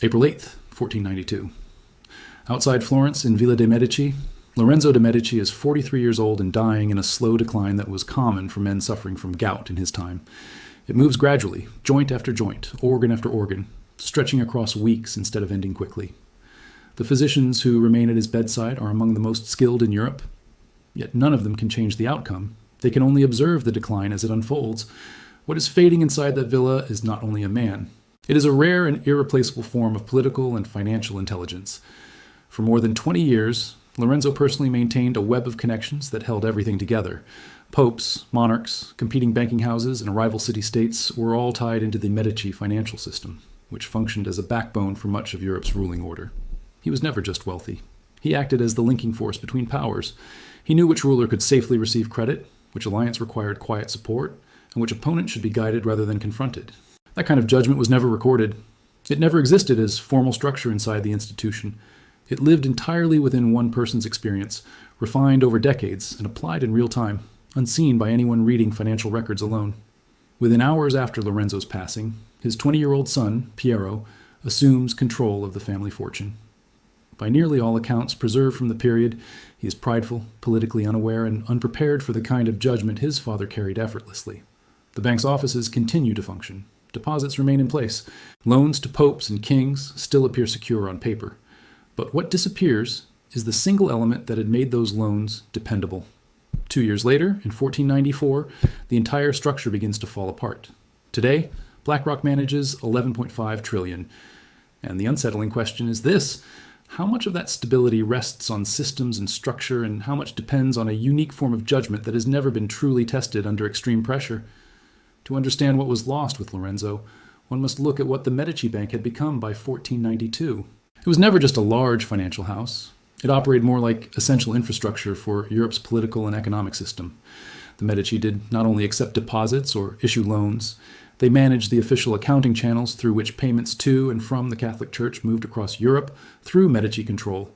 April 8th, 1492. Outside Florence in Villa de' Medici, Lorenzo de' Medici is 43 years old and dying in a slow decline that was common for men suffering from gout in his time. It moves gradually, joint after joint, organ after organ, stretching across weeks instead of ending quickly. The physicians who remain at his bedside are among the most skilled in Europe, yet none of them can change the outcome. They can only observe the decline as it unfolds. What is fading inside that villa is not only a man. It is a rare and irreplaceable form of political and financial intelligence. For more than 20 years, Lorenzo personally maintained a web of connections that held everything together. Popes, monarchs, competing banking houses, and rival city-states were all tied into the Medici financial system, which functioned as a backbone for much of Europe's ruling order. He was never just wealthy. He acted as the linking force between powers. He knew which ruler could safely receive credit, which alliance required quiet support, and which opponent should be guided rather than confronted. That kind of judgment was never recorded. It never existed as formal structure inside the institution. It lived entirely within one person's experience, refined over decades and applied in real time, unseen by anyone reading financial records alone. Within hours after Lorenzo's passing, his 20-year-old son, Piero, assumes control of the family fortune. By nearly all accounts preserved from the period, he is prideful, politically unaware, and unprepared for the kind of judgment his father carried effortlessly. The bank's offices continue to function. Deposits remain in place. Loans to popes and kings still appear secure on paper. But what disappears is the single element that had made those loans dependable. 2 years later, in 1494, the entire structure begins to fall apart. Today, Blackrock manages 11.5 trillion. And the unsettling question is this: how much of that stability rests on systems and structure, and how much depends on a unique form of judgment that has never been truly tested under extreme pressure? To understand what was lost with Lorenzo, one must look at what the Medici Bank had become by 1492. It was never just a large financial house. It operated more like essential infrastructure for Europe's political and economic system. The Medici did not only accept deposits or issue loans, they managed the official accounting channels through which payments to and from the Catholic Church moved across Europe through Medici control.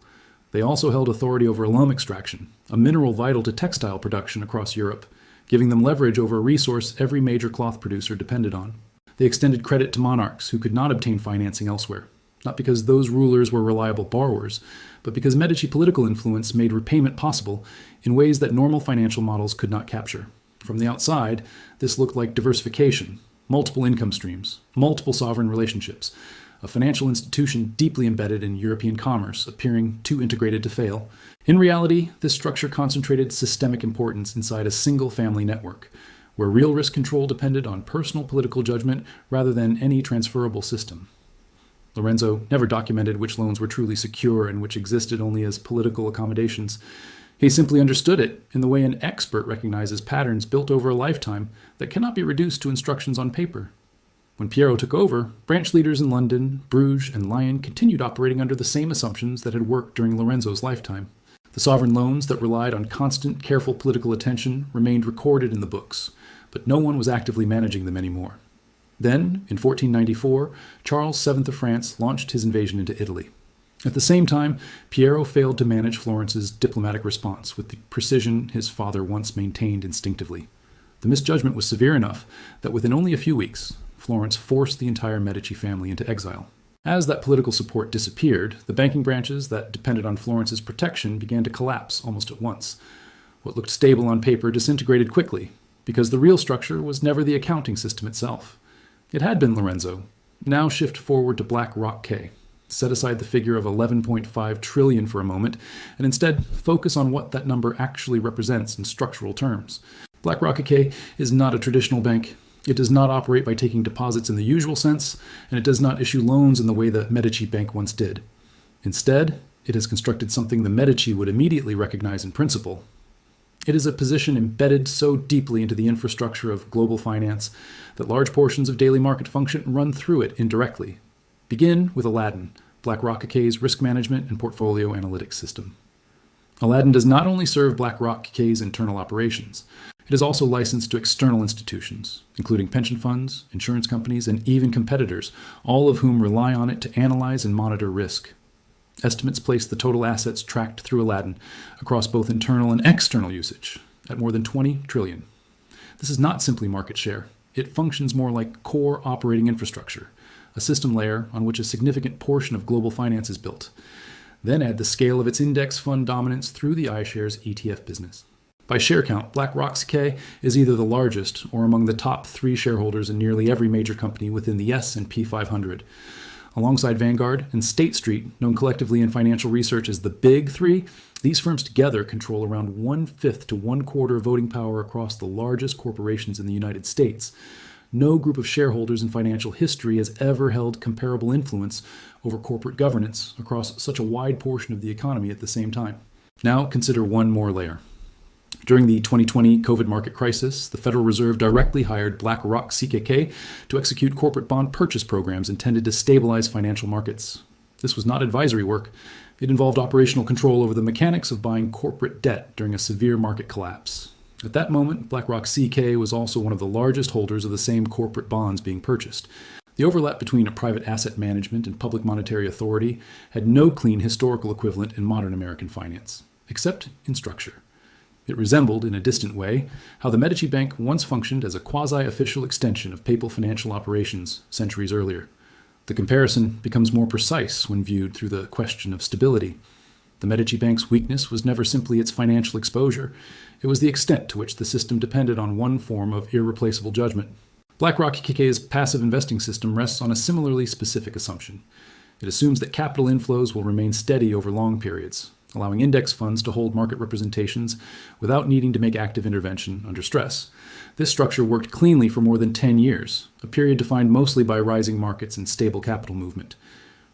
They also held authority over alum extraction, a mineral vital to textile production across Europe, giving them leverage over a resource every major cloth producer depended on. They extended credit to monarchs who could not obtain financing elsewhere, not because those rulers were reliable borrowers, but because Medici political influence made repayment possible in ways that normal financial models could not capture. From the outside, this looked like diversification, multiple income streams, multiple sovereign relationships, a financial institution deeply embedded in European commerce, appearing too integrated to fail. In reality, this structure concentrated systemic importance inside a single family network, where real risk control depended on personal political judgment rather than any transferable system. Lorenzo never documented which loans were truly secure and which existed only as political accommodations. He simply understood it in the way an expert recognizes patterns built over a lifetime that cannot be reduced to instructions on paper. When Piero took over, branch leaders in London, Bruges, and Lyon continued operating under the same assumptions that had worked during Lorenzo's lifetime. The sovereign loans that relied on constant, careful political attention remained recorded in the books, but no one was actively managing them anymore. Then, in 1494, Charles VII of France launched his invasion into Italy. At the same time, Piero failed to manage Florence's diplomatic response with the precision his father once maintained instinctively. The misjudgment was severe enough that within only a few weeks, Florence forced the entire Medici family into exile. As that political support disappeared, the banking branches that depended on Florence's protection began to collapse almost at once. What looked stable on paper disintegrated quickly, because the real structure was never the accounting system itself. It had been Lorenzo. Now shift forward to Blackrock K. Set aside the figure of 11.5 trillion for a moment, and instead focus on what that number actually represents in structural terms. Blackrock K is not a traditional bank. It does not operate by taking deposits in the usual sense, and it does not issue loans in the way the Medici Bank once did. Instead, it has constructed something the Medici would immediately recognize in principle. It is a position embedded so deeply into the infrastructure of global finance that large portions of daily market function run through it indirectly. Begin with Aladdin, Blackrock K's risk management and portfolio analytics system. Aladdin does not only serve Blackrock K's internal operations, it is also licensed to external institutions, including pension funds, insurance companies, and even competitors, all of whom rely on it to analyze and monitor risk. Estimates place the total assets tracked through Aladdin across both internal and external usage at more than 20 trillion. This is not simply market share. It functions more like core operating infrastructure, a system layer on which a significant portion of global finance is built. Then add the scale of its index fund dominance through the iShares ETF business. By share count, Blackrock CK is either the largest or among the top 3 shareholders in nearly every major company within the S&P 500. Alongside Vanguard and State Street, known collectively in financial research as the Big Three, these firms together control around 1/5 to 1/4 voting power across the largest corporations in the United States. No group of shareholders in financial history has ever held comparable influence over corporate governance across such a wide portion of the economy at the same time. Now consider one more layer. During the 2020 COVID market crisis, the Federal Reserve directly hired Blackrock CKK to execute corporate bond purchase programs intended to stabilize financial markets. This was not advisory work. It involved operational control over the mechanics of buying corporate debt during a severe market collapse. At that moment, Blackrock CK was also one of the largest holders of the same corporate bonds being purchased. The overlap between a private asset management and public monetary authority had no clean historical equivalent in modern American finance, except in structure. It resembled, in a distant way, how the Medici Bank once functioned as a quasi-official extension of papal financial operations centuries earlier. The comparison becomes more precise when viewed through the question of stability. The Medici Bank's weakness was never simply its financial exposure. It was the extent to which the system depended on one form of irreplaceable judgment. Blackrock KK's passive investing system rests on a similarly specific assumption. It assumes that capital inflows will remain steady over long periods, allowing index funds to hold market representations without needing to make active intervention under stress. This structure worked cleanly for more than 10 years, a period defined mostly by rising markets and stable capital movement.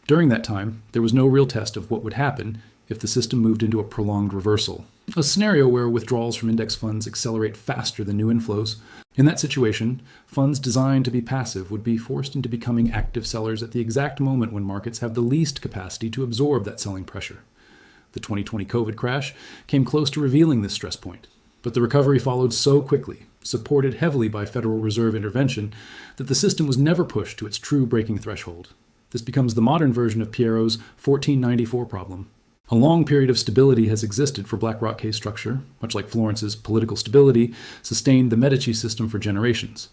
During that time, there was no real test of what would happen if the system moved into a prolonged reversal, a scenario where withdrawals from index funds accelerate faster than new inflows. In that situation, funds designed to be passive would be forced into becoming active sellers at the exact moment when markets have the least capacity to absorb that selling pressure. The 2020 COVID crash came close to revealing this stress point, but the recovery followed so quickly, supported heavily by Federal Reserve intervention, that the system was never pushed to its true breaking threshold. This becomes the modern version of Piero's 1494 problem. A long period of stability has existed for Blackrock case structure, much like Florence's political stability sustained the Medici system for generations.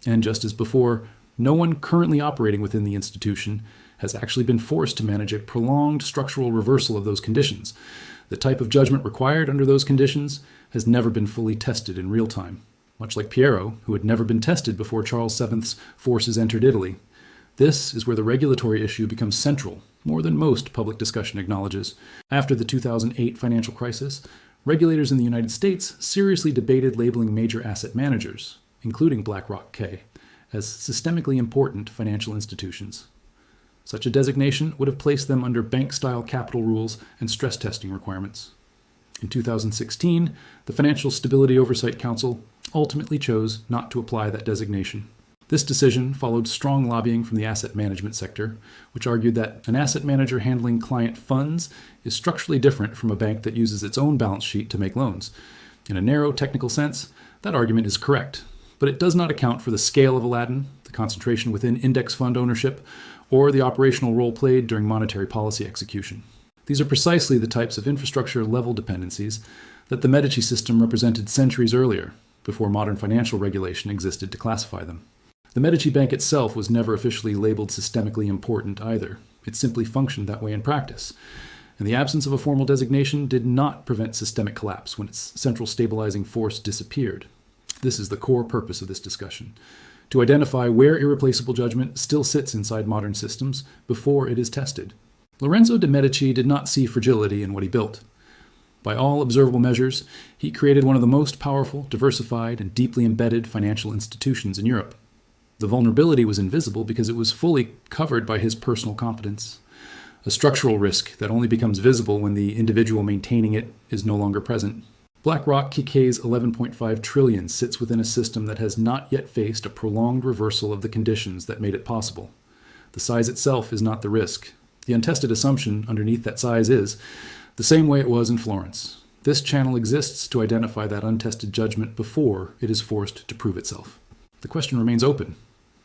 And just as before, no one currently operating within the institution has actually been forced to manage a prolonged structural reversal of those conditions. The type of judgment required under those conditions has never been fully tested in real time, much like Piero, who had never been tested before Charles VII's forces entered Italy. This is where the regulatory issue becomes central, more than most public discussion acknowledges. After the 2008 financial crisis, regulators in the United States seriously debated labeling major asset managers, including Blackrock K, as systemically important financial institutions. Such a designation would have placed them under bank-style capital rules and stress testing requirements. In 2016, the Financial Stability Oversight Council ultimately chose not to apply that designation. This decision followed strong lobbying from the asset management sector, which argued that an asset manager handling client funds is structurally different from a bank that uses its own balance sheet to make loans. In a narrow technical sense, that argument is correct, but it does not account for the scale of Aladdin, the concentration within index fund ownership, or the operational role played during monetary policy execution. These are precisely the types of infrastructure-level dependencies that the Medici system represented centuries earlier, before modern financial regulation existed to classify them. The Medici Bank itself was never officially labeled systemically important either. It simply functioned that way in practice. And the absence of a formal designation did not prevent systemic collapse when its central stabilizing force disappeared. This is the core purpose of this discussion: to identify where irreplaceable judgment still sits inside modern systems before it is tested. Lorenzo de' Medici did not see fragility in what he built. By all observable measures, he created one of the most powerful, diversified, and deeply embedded financial institutions in Europe. The vulnerability was invisible because it was fully covered by his personal competence, a structural risk that only becomes visible when the individual maintaining it is no longer present. Blackrock KK's 11.5 trillion sits within a system that has not yet faced a prolonged reversal of the conditions that made it possible. The size itself is not the risk. The untested assumption underneath that size is the same way it was in Florence. This channel exists to identify that untested judgment before it is forced to prove itself. The question remains open.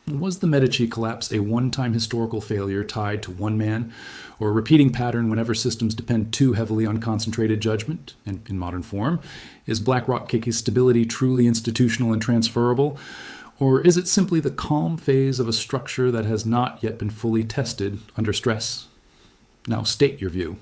Was the Medici collapse a one-time historical failure tied to one man, or a repeating pattern whenever systems depend too heavily on concentrated judgment? And in modern form, is Blackrock KK's stability truly institutional and transferable, Or is it simply the calm phase of a structure that has not yet been fully tested under stress? Now state your view.